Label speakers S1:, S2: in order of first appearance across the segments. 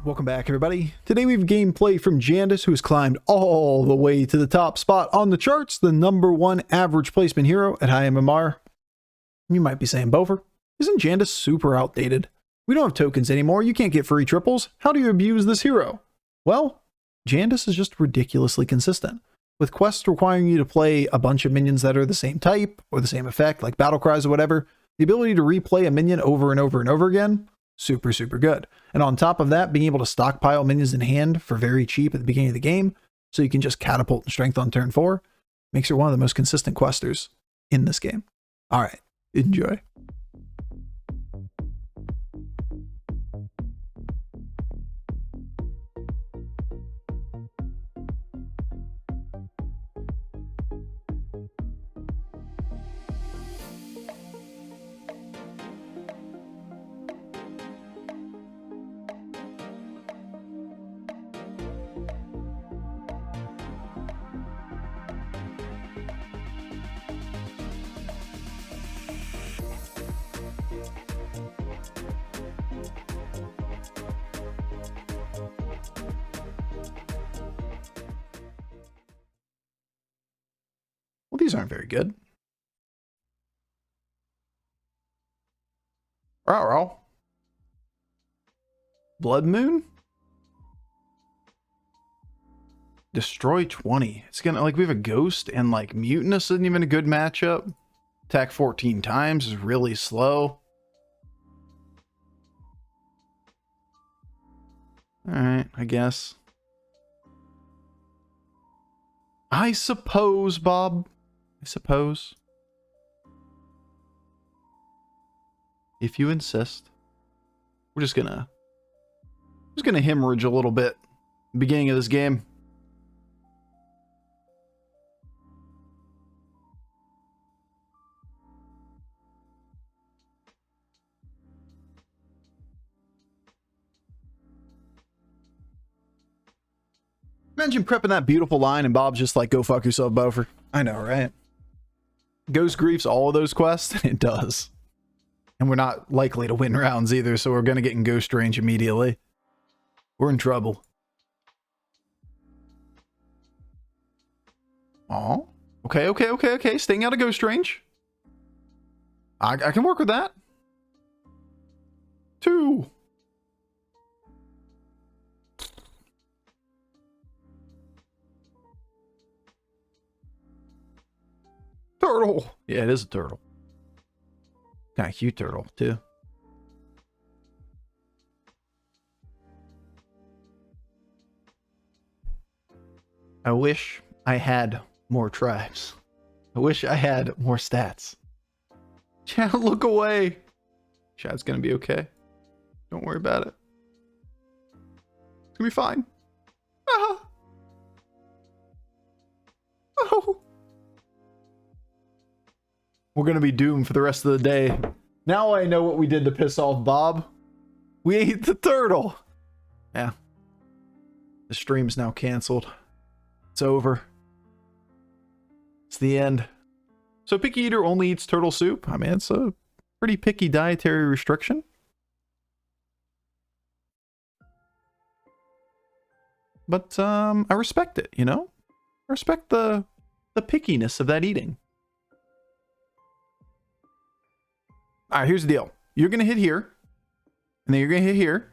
S1: Welcome back, everybody. Today we have gameplay from Jandis, who has climbed all the way to the top spot on the charts, the #1 average placement hero at high MMR. You might be saying, Bofur, isn't Jandis super outdated? We don't have tokens anymore, you can't get free triples, how do you abuse this hero? Well, Jandis is just ridiculously consistent. With quests requiring you to play a bunch of minions that are the same type, or the same effect, like battle cries or whatever, the ability to replay a minion over and over and over again, super good. And on top of that, being able to stockpile minions in hand for very cheap at the beginning of the game, so you can just catapult in strength on turn 4, makes her one of the most consistent questers in this game. Alright, enjoy. Well, these aren't very good. Row. Blood Moon? Destroy 20. It's gonna, like, we have a Ghost and, like, Mutinous isn't even a good matchup. Attack 14 times is really slow. Alright, I guess. I suppose, Bob. I suppose. If you insist. We're just gonna hemorrhage a little bit. Beginning of this game. Imagine prepping that beautiful line and Bob's just like, go fuck yourself, Bofur. I know, right? Ghost griefs all of those quests? It does. And we're not likely to win rounds either, so we're going to get in ghost range immediately. We're in trouble. Oh, okay. Staying out of ghost range. I can work with that. 2. Turtle. Yeah, it is a turtle. Kind of cute turtle, too. I wish I had more tribes. I wish I had more stats. Chad, look away. Chad's gonna be okay. Don't worry about it. It's gonna be fine. Ah. Oh. We're going to be doomed for the rest of the day. Now I know what we did to piss off Bob. We ate the turtle. Yeah. The stream's now canceled. It's over. It's the end. So Picky Eater only eats turtle soup. I mean, it's a pretty picky dietary restriction. But I respect it, you know? I respect the pickiness of that eating. Alright, here's the deal. You're going to hit here. And then you're going to hit here.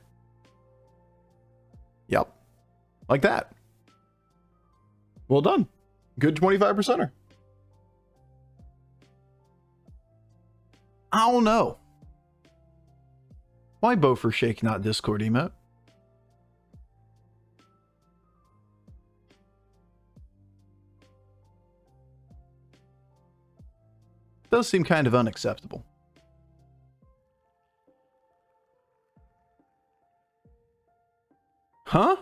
S1: Yep. Like that. Well done. Good 25%er. I don't know. Why Bofur shake not Discord emote? Does seem kind of unacceptable. Huh?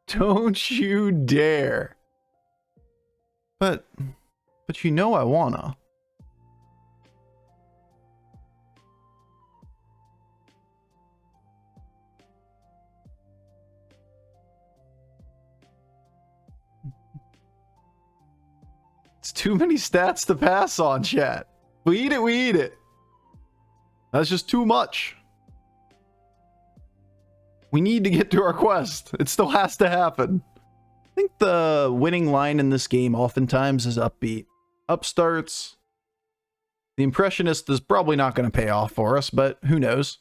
S1: Don't you dare. But you know I wanna. It's too many stats to pass on, chat. We eat it, we eat it. That's just too much. We need to get to our quest. It still has to happen. I think the winning line in this game oftentimes is upbeat. Upstarts. The Impressionist is probably not going to pay off for us, but who knows?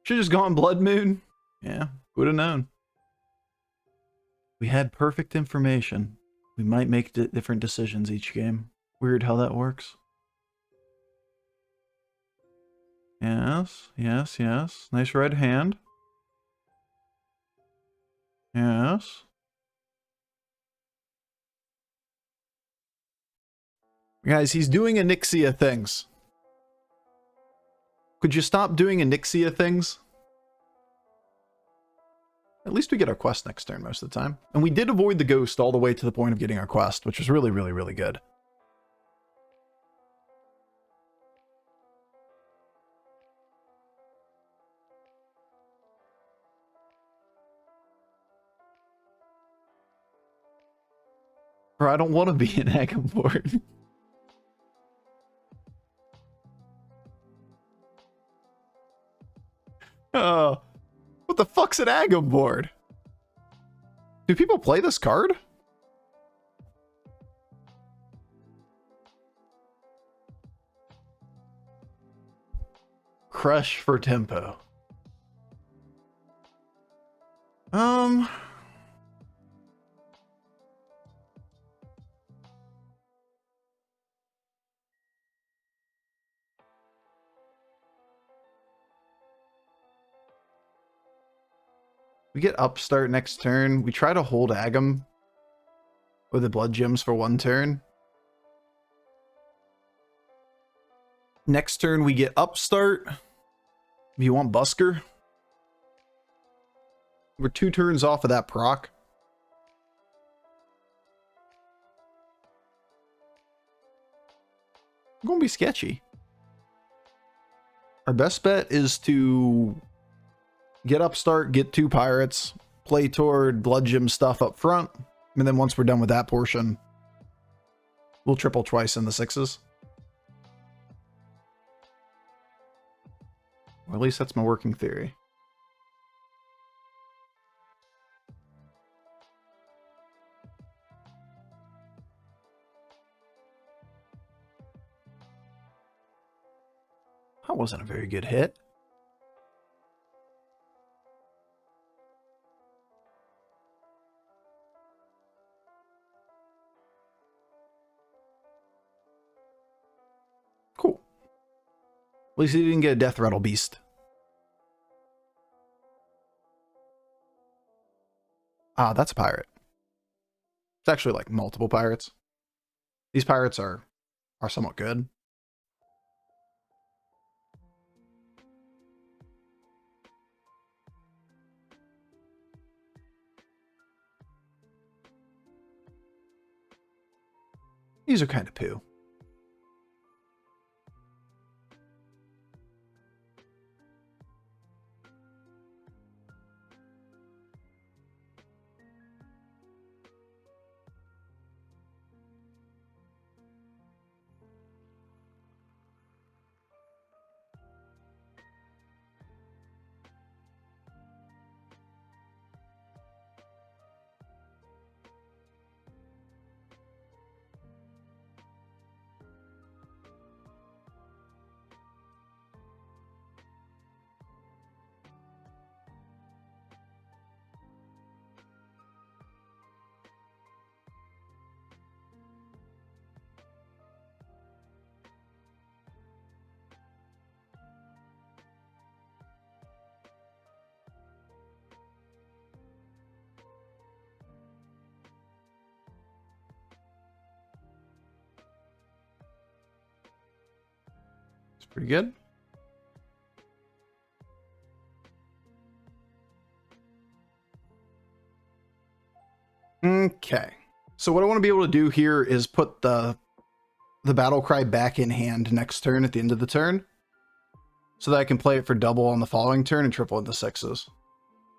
S1: Should have just gone Blood Moon. Yeah, would have known. We had perfect information. We might make different decisions each game. Weird how that works. Yes, yes, yes. Nice red hand. Yes. Guys, he's doing Anixia things. Could you stop doing Anixia things? At least we get our quest next turn most of the time. And we did avoid the ghost all the way to the point of getting our quest, which was really, really, really good. Or I don't want to be an Aghamport. What the fuck's an Aghamport? Do people play this card? Crush for tempo. We get Upstart next turn. We try to hold Agam with the Blood Gems for one turn. Next turn we get Upstart. If you want Busker. We're 2 turns off of that proc. It's gonna be sketchy. Our best bet is to get Upstart, get 2 pirates, play toward Blood Gem stuff up front, and then once we're done with that portion, we'll triple twice in the 6s. Or at least that's my working theory. That wasn't a very good hit. Cool. At least he didn't get a Death Rattle Beast. Ah, that's a pirate. It's actually like multiple pirates. These pirates are somewhat good. These are kind of poo. Pretty good. Okay. So what I want to be able to do here is put the battle cry back in hand next turn at the end of the turn, so that I can play it for double on the following turn and triple in the 6s.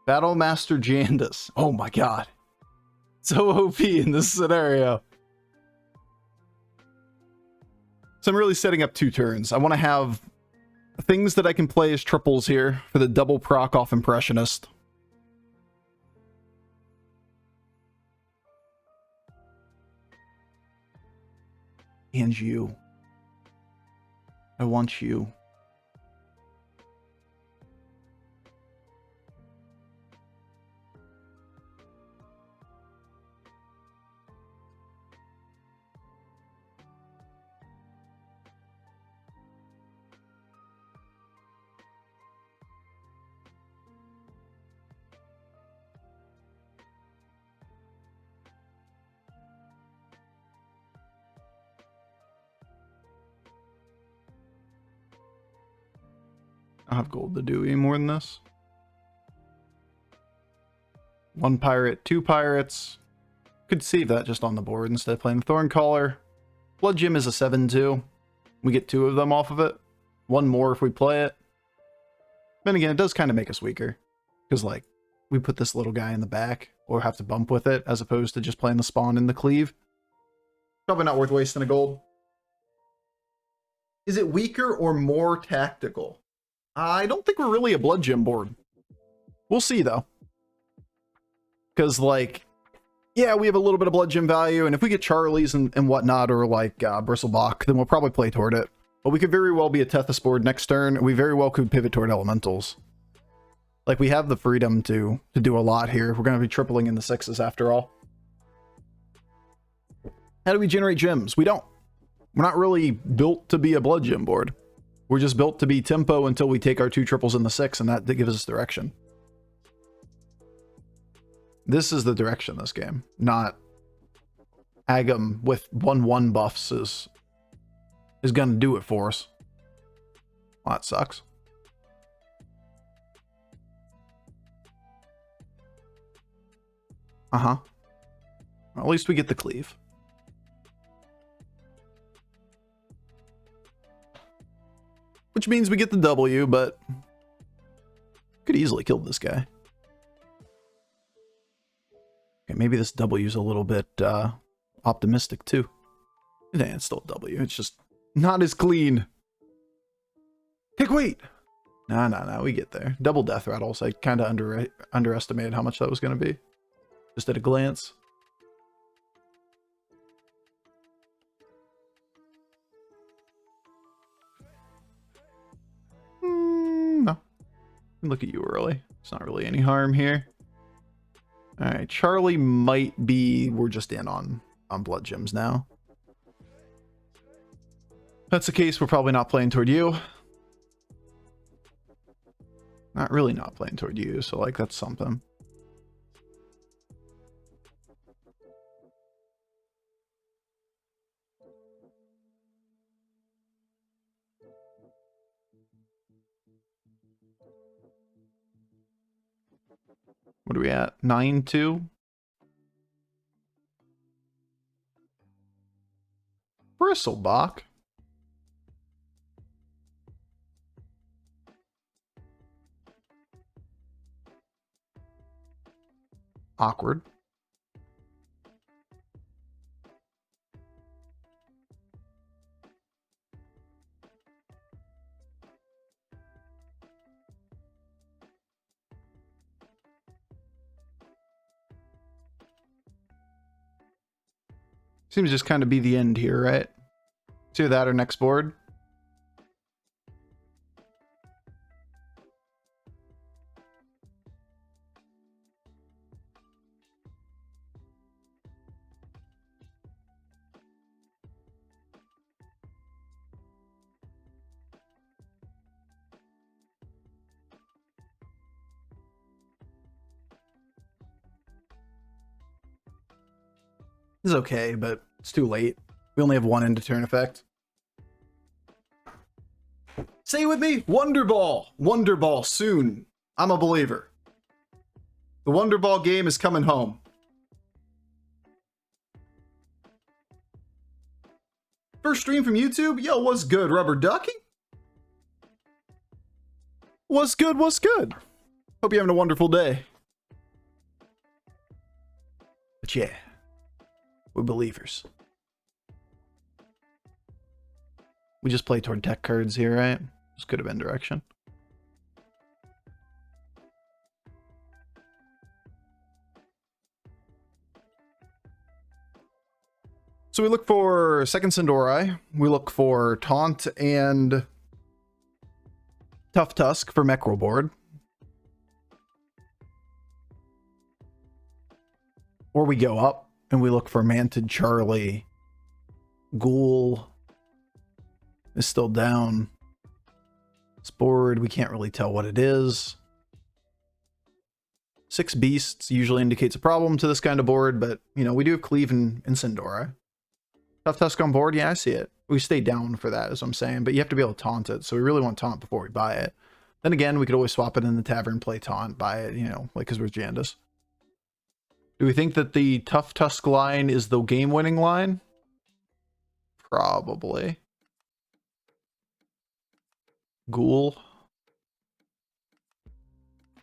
S1: Battle Master Jandus. Oh my god. So OP in this scenario. So I'm really setting up 2 turns. I want to have things that I can play as triples here for the double proc off Impressionist. And you. I want you. I don't have gold to do any more than this. 1 pirate, 2 pirates. Could save that just on the board instead of playing the Thorncaller. Blood Gym is a 7-2. We get 2 of them off of it. 1 more if we play it. Then again, it does kind of make us weaker. Because, like, we put this little guy in the back, or have to bump with it, as opposed to just playing the spawn in the cleave. Probably not worth wasting a gold. Is it weaker or more tactical? I don't think we're really a Blood Gym board. We'll see, though. Because, like, yeah, we have a little bit of Blood Gym value, and if we get Charlies and whatnot, or, like, Bristlebach, then we'll probably play toward it. But we could very well be a Tethys board next turn, and we very well could pivot toward Elementals. Like, we have the freedom to do a lot here. We're going to be tripling in the 6s after all. How do we generate gems? We don't. We're not really built to be a Blood Gym board. We're just built to be tempo until we take our 2 triples in the 6, and that gives us direction. This is the direction of this game, not Agam with 1/1 buffs is going to do it for us. Well, that sucks. Uh-huh. Well, at least we get the cleave. Which means we get the W, but could easily kill this guy. Okay, maybe this W is a little bit optimistic too. Yeah, it's still a W. It's just not as clean. Take weight. No, we get there. Double death rattles. I kind of underestimated how much that was going to be. Just at a glance. No. Look at you early. It's not really any harm here. Alright, Charlie might be... We're just in on Blood Gems now. If that's the case, we're probably not playing toward you. Not really not playing toward you, so like that's something. What are we at? 9-2? Bristlebach? Awkward. Seems just kind of be the end here, right? It's either that or next board. This is okay, but it's too late. We only have 1 end to turn effect. Say it with me, Wonder Ball! Wonder Ball soon. I'm a believer. The Wonder Ball game is coming home. First stream from YouTube? Yo, what's good, Rubber Ducky? What's good, what's good? Hope you're having a wonderful day. But yeah. We're believers. We just play toward tech cards here, right? This could have been direction. So we look for second Sindori. We look for Taunt and Tough Tusk for Mechrel board. Or we go up and we look for Manted Charlie. Ghoul is still down. This board, we can't really tell what it is. 6 beasts usually indicates a problem to this kind of board, but, you know, we do have Cleave and Sindori. Tough Tusk on board, yeah, I see it. We stay down for that, as I'm saying, but you have to be able to taunt it, so we really want taunt before we buy it. Then again, we could always swap it in the tavern, play taunt, buy it, you know, like, because we're Jandas. Do we think that the Tough Tusk line is the game-winning line? Probably. Ghoul.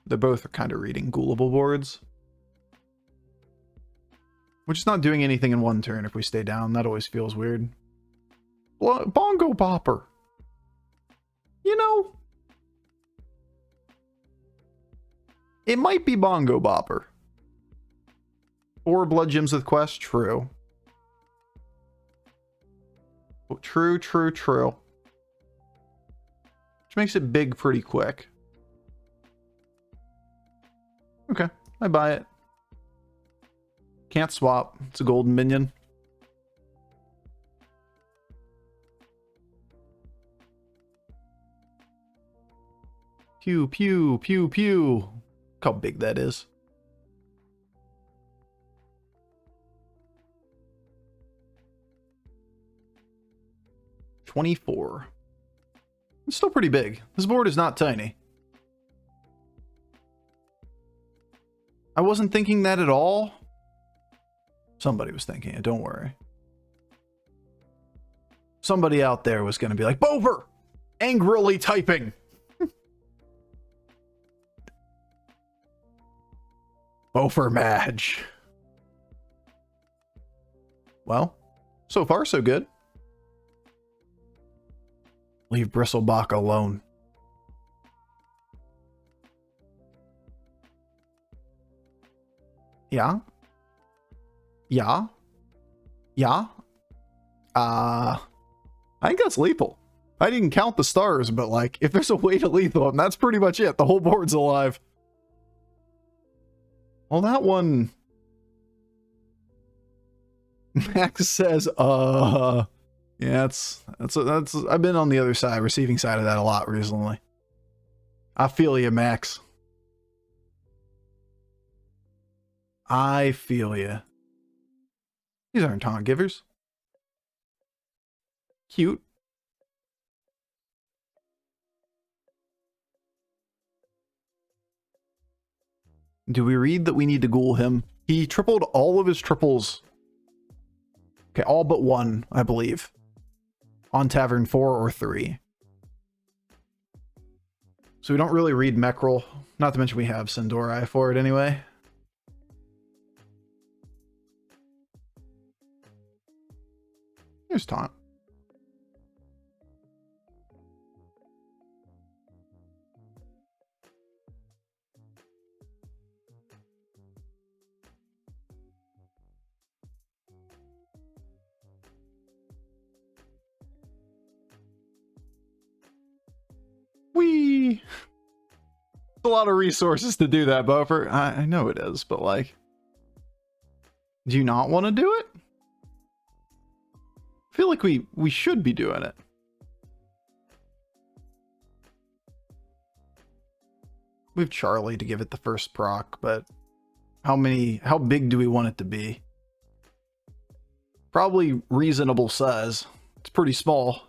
S1: They both are kind of reading ghoulable boards. We're just not doing anything in one turn if we stay down. That always feels weird. Bongo Bopper. You know, it might be Bongo Bopper. 4 blood gems with quest, true. True. Which makes it big pretty quick. Okay, I buy it. Can't swap. It's a golden minion. Pew, pew, pew, pew. Look how big that is. $24. It's still pretty big. This board is not tiny. I wasn't thinking that at all. Somebody was thinking it, don't worry. Somebody out there was going to be like, Bofur! Angrily typing! Bofur Madge. Well, so far so good. Leave Bristlebach alone. Yeah? Yeah? Yeah? I think that's lethal. I didn't count the stars, but like, if there's a way to lethal them, that's pretty much it. The whole board's alive. Well, that one... Max says, yeah, that's I've been on the other side, receiving side of that a lot recently. I feel you, Max. I feel you. These aren't taunt givers. Cute. Do we read that we need to ghoul him? He tripled all of his triples. Okay, all but one, I believe. On Tavern 4 or 3. So we don't really read Mechrel. Not to mention we have Sindori for it anyway. Here's taunt. Whee! A lot of resources to do that, Bofur. I know it is, but like, do you not want to do it? I feel like we should be doing it. We have Charlie to give it the first proc, but how big do we want it to be? Probably reasonable size. It's pretty small.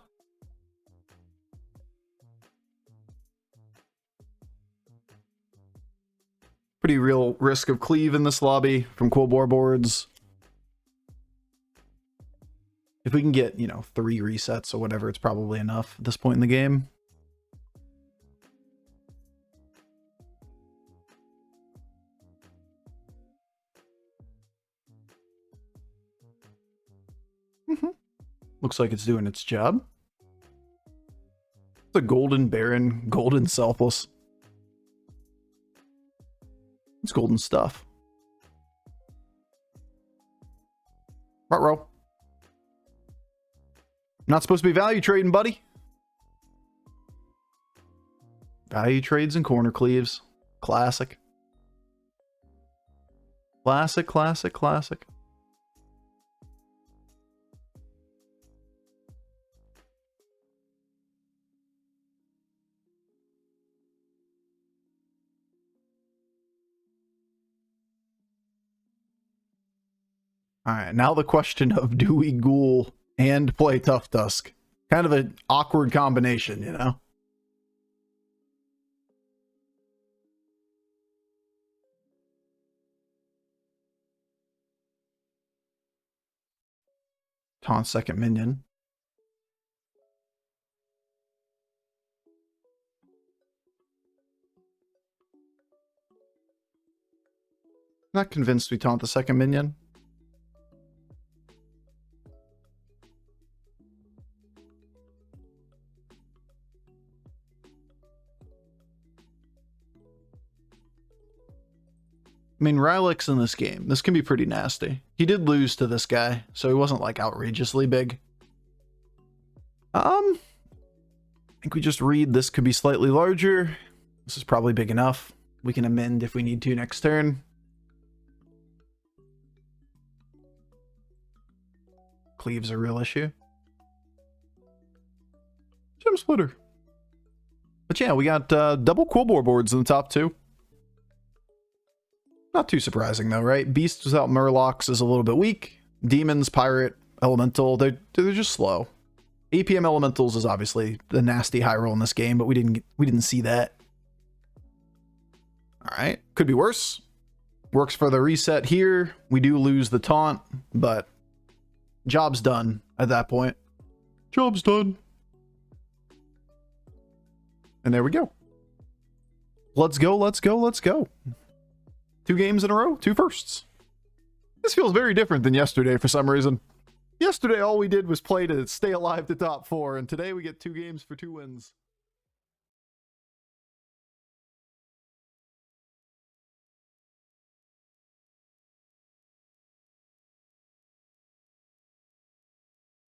S1: Pretty real risk of cleave in this lobby from Quillboar boards. If we can get, you know, 3 resets or whatever, it's probably enough at this point in the game. Looks like it's doing its job. It's a golden baron, golden selfless. It's golden stuff. Ruh-roh. Not supposed to be value trading, buddy. Value trades and corner cleaves. Classic. Classic, classic, classic. All right, now the question of do we ghoul and play Tough Tusk? Kind of an awkward combination, you know? Taunt second minion. Not convinced we taunt the second minion. I mean, Rylek's in this game. This can be pretty nasty. He did lose to this guy, so he wasn't like outrageously big. I think we just read this could be slightly larger. This is probably big enough. We can amend if we need to next turn. Cleave's a real issue. Gem splitter. But yeah, we got double Quillboar boards in the top two. Not too surprising though, right? Beasts without Murlocs is a little bit weak. Demons, Pirate, Elemental, they're just slow. APM Elementals is obviously the nasty high roll in this game, but we didn't see that. All right, could be worse. Works for the reset here. We do lose the taunt, but job's done at that point. Job's done. And there we go. Let's go, let's go, let's go. 2 games in a row, 2 firsts. This feels very different than yesterday for some reason. Yesterday, all we did was play to stay alive to top 4, and today we get 2 games for 2 wins.